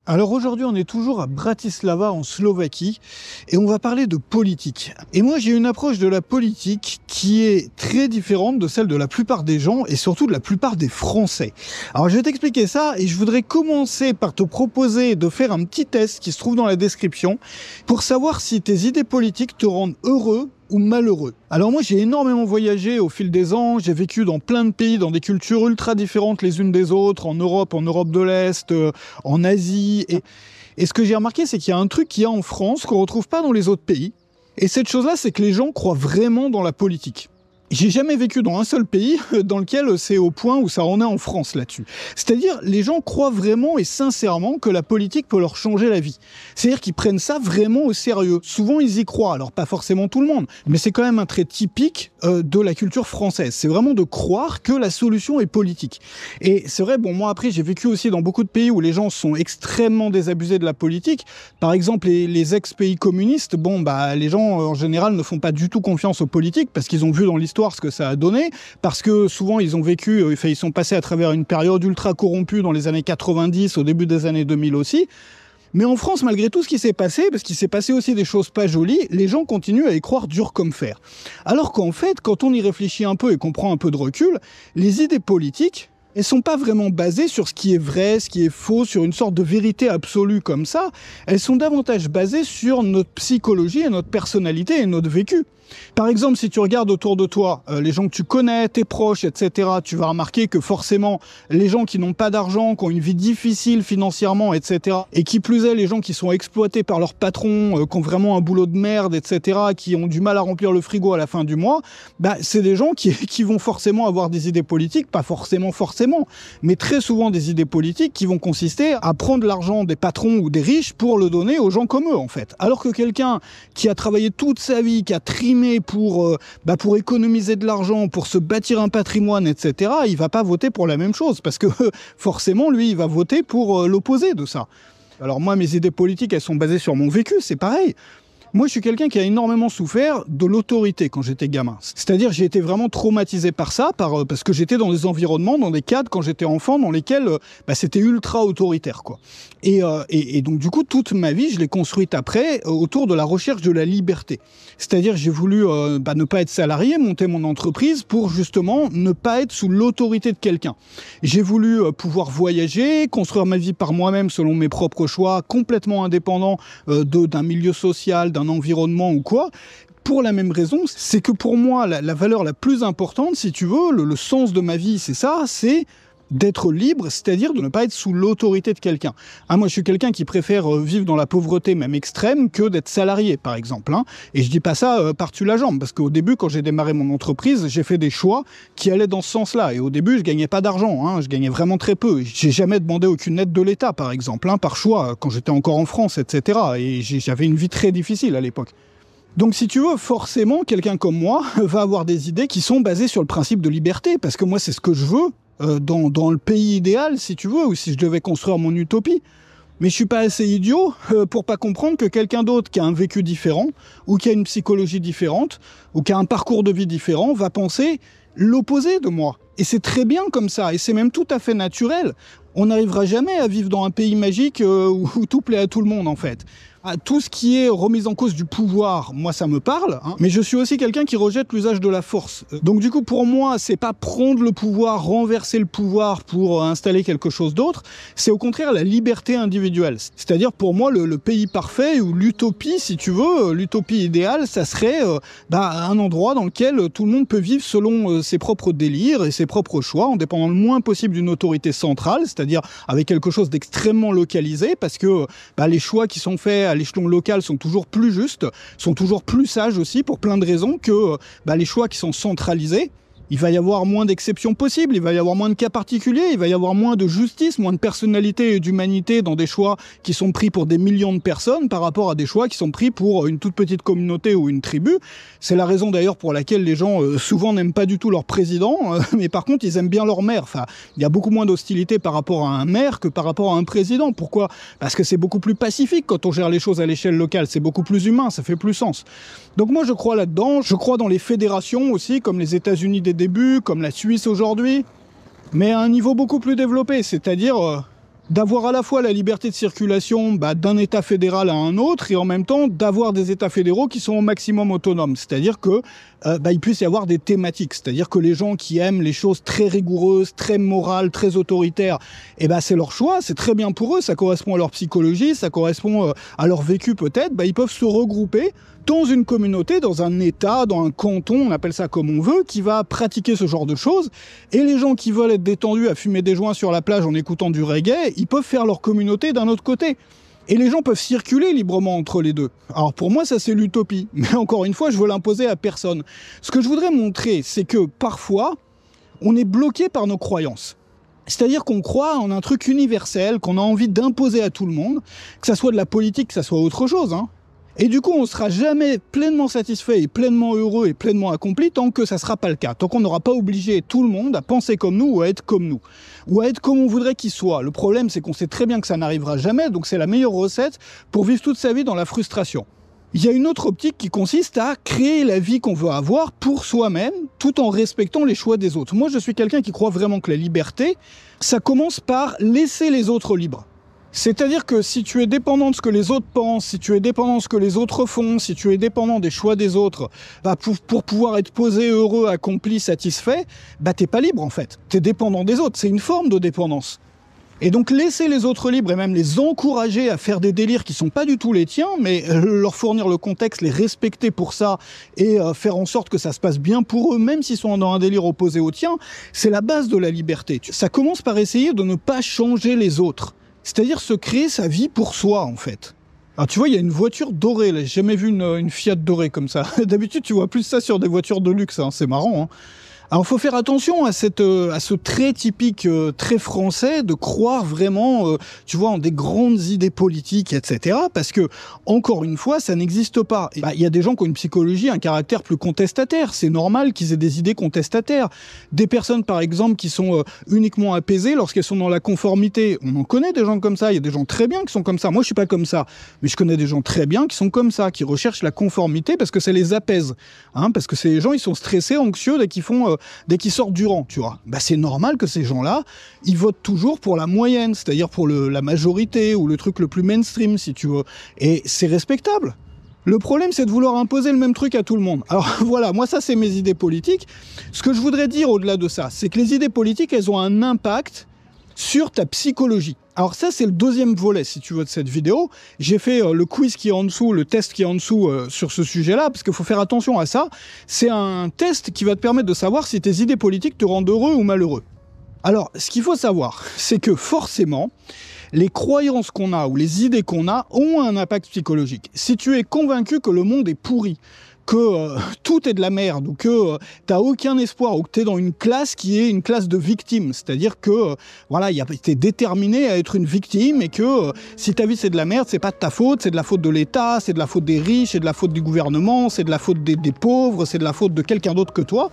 Alors aujourd'hui, on est toujours à Bratislava en Slovaquie et on va parler de politique. Et moi, j'ai une approche de la politique qui est très différente de celle de la plupart des gens et surtout de la plupart des Français. Alors je vais t'expliquer ça et je voudrais commencer par te proposer de faire un petit test qui se trouve dans la description pour savoir si tes idées politiques te rendent heureux ou malheureux. Alors moi j'ai énormément voyagé au fil des ans, j'ai vécu dans plein de pays, dans des cultures ultra différentes les unes des autres, en Europe de l'Est, en Asie. Et ce que j'ai remarqué, c'est qu'il y a un truc qu'il y a en France qu'on retrouve pas dans les autres pays. Et cette chose-là, c'est que les gens croient vraiment dans la politique. J'ai jamais vécu dans un seul pays dans lequel c'est au point où ça en est en France là-dessus. C'est-à-dire, les gens croient vraiment et sincèrement que la politique peut leur changer la vie. C'est-à-dire qu'ils prennent ça vraiment au sérieux. Souvent, ils y croient. Alors, pas forcément tout le monde, mais c'est quand même un trait typique de la culture française. C'est vraiment de croire que la solution est politique. Et c'est vrai, bon, moi après, j'ai vécu aussi dans beaucoup de pays où les gens sont extrêmement désabusés de la politique. Par exemple, les ex-pays communistes, bon, bah, les gens, en général, ne font pas du tout confiance aux politiques parce qu'ils ont vu dans l'histoire ce que ça a donné, parce que souvent ils ont vécu, ils sont passés à travers une période ultra corrompue dans les années 90, au début des années 2000 aussi. Mais en France, malgré tout ce qui s'est passé, parce qu'il s'est passé aussi des choses pas jolies, les gens continuent à y croire dur comme fer. Alors qu'en fait, quand on y réfléchit un peu et qu'on prend un peu de recul, les idées politiques, elles sont pas vraiment basées sur ce qui est vrai, ce qui est faux, sur une sorte de vérité absolue comme ça. Elles sont davantage basées sur notre psychologie et notre personnalité et notre vécu. Par exemple, si tu regardes autour de toi, les gens que tu connais, tes proches, etc., tu vas remarquer que forcément, les gens qui n'ont pas d'argent, qui ont une vie difficile financièrement, etc., et qui plus est, les gens qui sont exploités par leur patron, qui ont vraiment un boulot de merde, etc., qui ont du mal à remplir le frigo à la fin du mois, bah, c'est des gens qui vont forcément avoir des idées politiques, pas forcément, mais très souvent des idées politiques qui vont consister à prendre l'argent des patrons ou des riches pour le donner aux gens comme eux, en fait. Alors que quelqu'un qui a travaillé toute sa vie, qui a trimé pour économiser de l'argent, pour se bâtir un patrimoine, etc., il va pas voter pour la même chose, parce que forcément, lui, il va voter pour l'opposé de ça. Alors moi, mes idées politiques, elles sont basées sur mon vécu, c'est pareil. Moi, je suis quelqu'un qui a énormément souffert de l'autorité quand j'étais gamin. C'est-à-dire, j'ai été vraiment traumatisé par ça, parce que j'étais dans des environnements, dans des cadres, quand j'étais enfant, dans lesquels c'était ultra autoritaire, quoi. Et donc, du coup, toute ma vie, je l'ai construite après autour de la recherche de la liberté. C'est-à-dire, j'ai voulu ne pas être salarié, monter mon entreprise pour justement ne pas être sous l'autorité de quelqu'un. J'ai voulu pouvoir voyager, construire ma vie par moi-même selon mes propres choix, complètement indépendant d'un milieu social, d'un environnement ou quoi, pour la même raison, c'est que pour moi, la valeur la plus importante, si tu veux, le sens de ma vie, c'est ça, c'est d'être libre, c'est-à-dire de ne pas être sous l'autorité de quelqu'un. Moi, je suis quelqu'un qui préfère vivre dans la pauvreté, même extrême, que d'être salarié, par exemple. Et je dis pas ça par-dessus la jambe, parce qu'au début, quand j'ai démarré mon entreprise, j'ai fait des choix qui allaient dans ce sens-là. Et au début, je gagnais pas d'argent, je gagnais vraiment très peu. J'ai jamais demandé aucune aide de l'État, par exemple, par choix, quand j'étais encore en France, etc. Et j'avais une vie très difficile à l'époque. Donc si tu veux, forcément, quelqu'un comme moi va avoir des idées qui sont basées sur le principe de liberté, parce que moi, c'est ce que je veux, dans le pays idéal, si tu veux, ou si je devais construire mon utopie. Mais je suis pas assez idiot pour pas comprendre que quelqu'un d'autre qui a un vécu différent, ou qui a une psychologie différente, ou qui a un parcours de vie différent, va penser l'opposé de moi. Et c'est très bien comme ça, et c'est même tout à fait naturel. On n'arrivera jamais à vivre dans un pays magique où tout plaît à tout le monde, en fait. Tout ce qui est remise en cause du pouvoir, moi ça me parle, mais je suis aussi quelqu'un qui rejette l'usage de la force. Donc du coup pour moi, c'est pas prendre le pouvoir, renverser le pouvoir pour installer quelque chose d'autre, c'est au contraire la liberté individuelle. C'est-à-dire pour moi le pays parfait ou l'utopie, si tu veux, l'utopie idéale, ça serait un endroit dans lequel tout le monde peut vivre selon ses propres délires et ses propres choix, en dépendant le moins possible d'une autorité centrale, c'est-à-dire avec quelque chose d'extrêmement localisé, parce que les choix qui sont faits à l'échelon local sont toujours plus justes, sont toujours plus sages aussi pour plein de raisons que les choix qui sont centralisés. Il va y avoir moins d'exceptions possibles, il va y avoir moins de cas particuliers, il va y avoir moins de justice, moins de personnalité et d'humanité dans des choix qui sont pris pour des millions de personnes par rapport à des choix qui sont pris pour une toute petite communauté ou une tribu. C'est la raison d'ailleurs pour laquelle les gens souvent n'aiment pas du tout leur président, mais par contre ils aiment bien leur maire. Enfin, il y a beaucoup moins d'hostilité par rapport à un maire que par rapport à un président. Pourquoi ? Parce que c'est beaucoup plus pacifique quand on gère les choses à l'échelle locale, c'est beaucoup plus humain, ça fait plus sens. Donc moi je crois là-dedans, je crois dans les fédérations aussi, comme les États-Unis des débuts, comme la Suisse aujourd'hui, mais à un niveau beaucoup plus développé, c'est-à-dire d'avoir à la fois la liberté de circulation d'un État fédéral à un autre et en même temps d'avoir des États fédéraux qui sont au maximum autonomes. C'est-à-dire que il puisse y avoir des thématiques. C'est-à-dire que les gens qui aiment les choses très rigoureuses, très morales, très autoritaires, c'est leur choix, c'est très bien pour eux, ça correspond à leur psychologie, ça correspond à leur vécu peut-être. Ils peuvent se regrouper dans une communauté, dans un État, dans un canton, on appelle ça comme on veut, qui va pratiquer ce genre de choses. Et les gens qui veulent être détendus à fumer des joints sur la plage en écoutant du reggae, ils peuvent faire leur communauté d'un autre côté. Et les gens peuvent circuler librement entre les deux. Alors pour moi, ça c'est l'utopie. Mais encore une fois, je veux l'imposer à personne. Ce que je voudrais montrer, c'est que parfois, on est bloqué par nos croyances. C'est-à-dire qu'on croit en un truc universel, qu'on a envie d'imposer à tout le monde, que ça soit de la politique, que ça soit autre chose, Et du coup, on ne sera jamais pleinement satisfait et pleinement heureux et pleinement accompli tant que ça ne sera pas le cas. Tant qu'on n'aura pas obligé tout le monde à penser comme nous ou à être comme nous. Ou à être comme on voudrait qu'il soit. Le problème, c'est qu'on sait très bien que ça n'arrivera jamais, donc c'est la meilleure recette pour vivre toute sa vie dans la frustration. Il y a une autre optique qui consiste à créer la vie qu'on veut avoir pour soi-même, tout en respectant les choix des autres. Moi, je suis quelqu'un qui croit vraiment que la liberté, ça commence par laisser les autres libres. C'est-à-dire que si tu es dépendant de ce que les autres pensent, si tu es dépendant de ce que les autres font, si tu es dépendant des choix des autres, pour pouvoir être posé, heureux, accompli, satisfait, t'es pas libre en fait. T'es dépendant des autres, c'est une forme de dépendance. Et donc laisser les autres libres et même les encourager à faire des délires qui sont pas du tout les tiens, mais leur fournir le contexte, les respecter pour ça et faire en sorte que ça se passe bien pour eux, même s'ils sont dans un délire opposé au tien, c'est la base de la liberté. Ça commence par essayer de ne pas changer les autres. C'est-à-dire se créer sa vie pour soi, en fait. Alors tu vois, il y a une voiture dorée, là. J'ai jamais vu une Fiat dorée comme ça. D'habitude, tu vois plus ça sur des voitures de luxe, c'est marrant. Alors, il faut faire attention à ce trait typique très français de croire vraiment, tu vois, en des grandes idées politiques, etc. Parce que, encore une fois, ça n'existe pas. Il y a des gens qui ont une psychologie, un caractère plus contestataire. C'est normal qu'ils aient des idées contestataires. Des personnes, par exemple, qui sont uniquement apaisées lorsqu'elles sont dans la conformité. On en connaît des gens comme ça. Il y a des gens très bien qui sont comme ça. Moi, je suis pas comme ça. Mais je connais des gens très bien qui sont comme ça, qui recherchent la conformité parce que ça les apaise. Parce que ces gens, ils sont stressés, anxieux dès qu'ils sortent du rang, tu vois. C'est normal que ces gens-là, ils votent toujours pour la moyenne, c'est-à-dire pour la majorité ou le truc le plus mainstream, si tu veux. Et c'est respectable. Le problème, c'est de vouloir imposer le même truc à tout le monde. Alors voilà, moi ça c'est mes idées politiques. Ce que je voudrais dire au-delà de ça, c'est que les idées politiques, elles ont un impact sur ta psychologie. Alors ça, c'est le deuxième volet, si tu veux, de cette vidéo. J'ai fait le quiz qui est en dessous, le test qui est en dessous sur ce sujet-là, parce qu'il faut faire attention à ça. C'est un test qui va te permettre de savoir si tes idées politiques te rendent heureux ou malheureux. Alors, ce qu'il faut savoir, c'est que forcément, les croyances qu'on a ou les idées qu'on a ont un impact psychologique. Si tu es convaincu que le monde est pourri, que tout est de la merde, ou que t'as aucun espoir, ou que t'es dans une classe qui est une classe de victimes, c'est-à-dire que t'es déterminé à être une victime, et que si ta vie c'est de la merde, c'est pas de ta faute, c'est de la faute de l'État, c'est de la faute des riches, c'est de la faute du gouvernement, c'est de la faute des pauvres, c'est de la faute de quelqu'un d'autre que toi,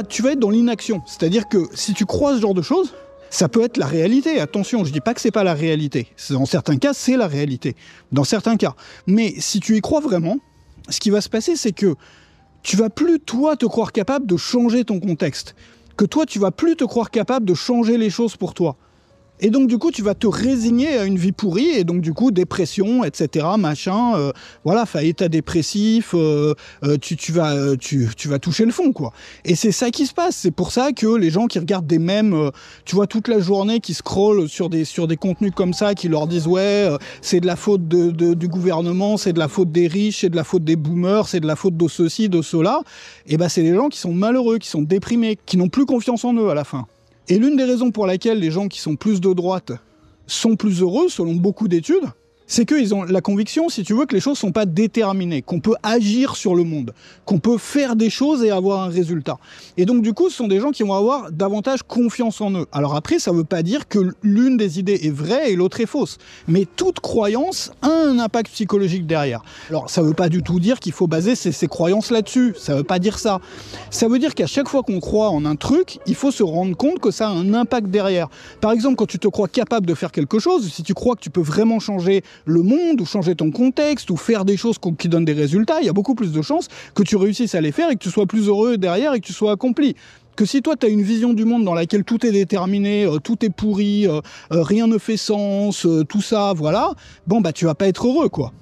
tu vas être dans l'inaction. C'est-à-dire que si tu crois ce genre de choses, ça peut être la réalité. Attention, je dis pas que c'est pas la réalité. Dans certains cas, c'est la réalité. Dans certains cas. Mais si tu y crois vraiment, ce qui va se passer, c'est que tu vas plus, toi, te croire capable de changer ton contexte. Que toi, tu vas plus te croire capable de changer les choses pour toi. Et donc, du coup, tu vas te résigner à une vie pourrie, et donc, du coup, dépression, etc., état dépressif, tu vas toucher le fond, quoi. Et c'est ça qui se passe. C'est pour ça que les gens qui regardent des mèmes, tu vois, toute la journée, qui scrollent sur des contenus comme ça, qui leur disent, c'est de la faute du gouvernement, c'est de la faute des riches, c'est de la faute des boomers, c'est de la faute de ceci, de cela, c'est des gens qui sont malheureux, qui sont déprimés, qui n'ont plus confiance en eux à la fin. Et l'une des raisons pour laquelle les gens qui sont plus de droite sont plus heureux, selon beaucoup d'études, c'est qu'ils ont la conviction, si tu veux, que les choses sont pas déterminées, qu'on peut agir sur le monde, qu'on peut faire des choses et avoir un résultat. Et donc, du coup, ce sont des gens qui vont avoir davantage confiance en eux. Alors après, ça veut pas dire que l'une des idées est vraie et l'autre est fausse. Mais toute croyance a un impact psychologique derrière. Alors, ça veut pas du tout dire qu'il faut baser ses croyances là-dessus. Ça veut pas dire ça. Ça veut dire qu'à chaque fois qu'on croit en un truc, il faut se rendre compte que ça a un impact derrière. Par exemple, quand tu te crois capable de faire quelque chose, si tu crois que tu peux vraiment changer le monde, ou changer ton contexte, ou faire des choses qui donnent des résultats, il y a beaucoup plus de chances que tu réussisses à les faire et que tu sois plus heureux derrière et que tu sois accompli. Que si toi, tu as une vision du monde dans laquelle tout est déterminé, tout est pourri, rien ne fait sens, tout ça, voilà, bon, bah, tu vas pas être heureux, quoi.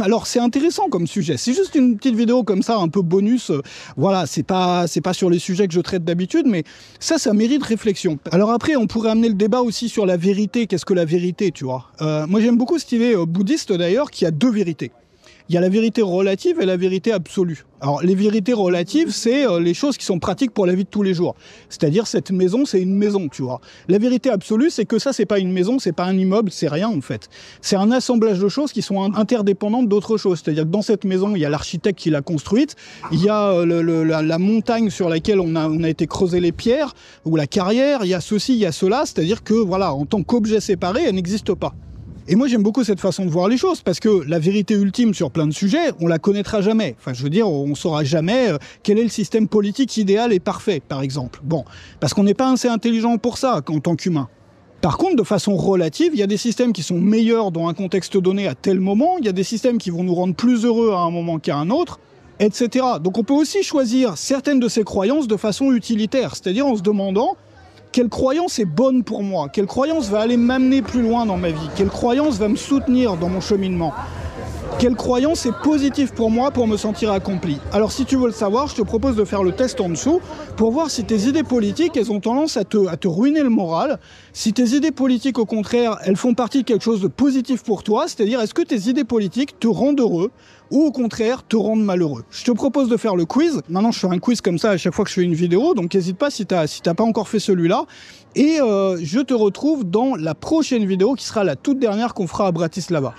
Alors, c'est intéressant comme sujet. C'est juste une petite vidéo comme ça, un peu bonus. Voilà, c'est pas sur les sujets que je traite d'habitude, mais ça mérite réflexion. Alors après, on pourrait amener le débat aussi sur la vérité. Qu'est-ce que la vérité, tu vois? Moi, j'aime beaucoup cette idée bouddhiste, d'ailleurs, qui a deux vérités. Il y a la vérité relative et la vérité absolue. Alors, les vérités relatives, c'est les choses qui sont pratiques pour la vie de tous les jours. C'est-à-dire, cette maison, c'est une maison, tu vois. La vérité absolue, c'est que ça, c'est pas une maison, c'est pas un immeuble, c'est rien, en fait. C'est un assemblage de choses qui sont interdépendantes d'autres choses. C'est-à-dire que dans cette maison, il y a l'architecte qui l'a construite, il y a la montagne sur laquelle on a été creuser les pierres, ou la carrière, il y a ceci, il y a cela. C'est-à-dire que, voilà, en tant qu'objet séparé, elle n'existe pas. Et moi, j'aime beaucoup cette façon de voir les choses, parce que la vérité ultime sur plein de sujets, on la connaîtra jamais. Enfin, je veux dire, on saura jamais quel est le système politique idéal et parfait, par exemple. Bon, parce qu'on n'est pas assez intelligent pour ça, en tant qu'humain. Par contre, de façon relative, il y a des systèmes qui sont meilleurs dans un contexte donné à tel moment, il y a des systèmes qui vont nous rendre plus heureux à un moment qu'à un autre, etc. Donc on peut aussi choisir certaines de ces croyances de façon utilitaire, c'est-à-dire en se demandant quelle croyance est bonne pour moi, quelle croyance va aller m'amener plus loin dans ma vie, quelle croyance va me soutenir dans mon cheminement, quelle croyance est positive pour moi pour me sentir accompli. Alors si tu veux le savoir, je te propose de faire le test en dessous pour voir si tes idées politiques, elles ont tendance à te ruiner le moral, si tes idées politiques au contraire, elles font partie de quelque chose de positif pour toi, c'est-à-dire est-ce que tes idées politiques te rendent heureux ou au contraire te rendent malheureux. Je te propose de faire le quiz. Maintenant, je fais un quiz comme ça à chaque fois que je fais une vidéo, donc n'hésite pas si t'as pas encore fait celui-là. Et je te retrouve dans la prochaine vidéo qui sera la toute dernière qu'on fera à Bratislava.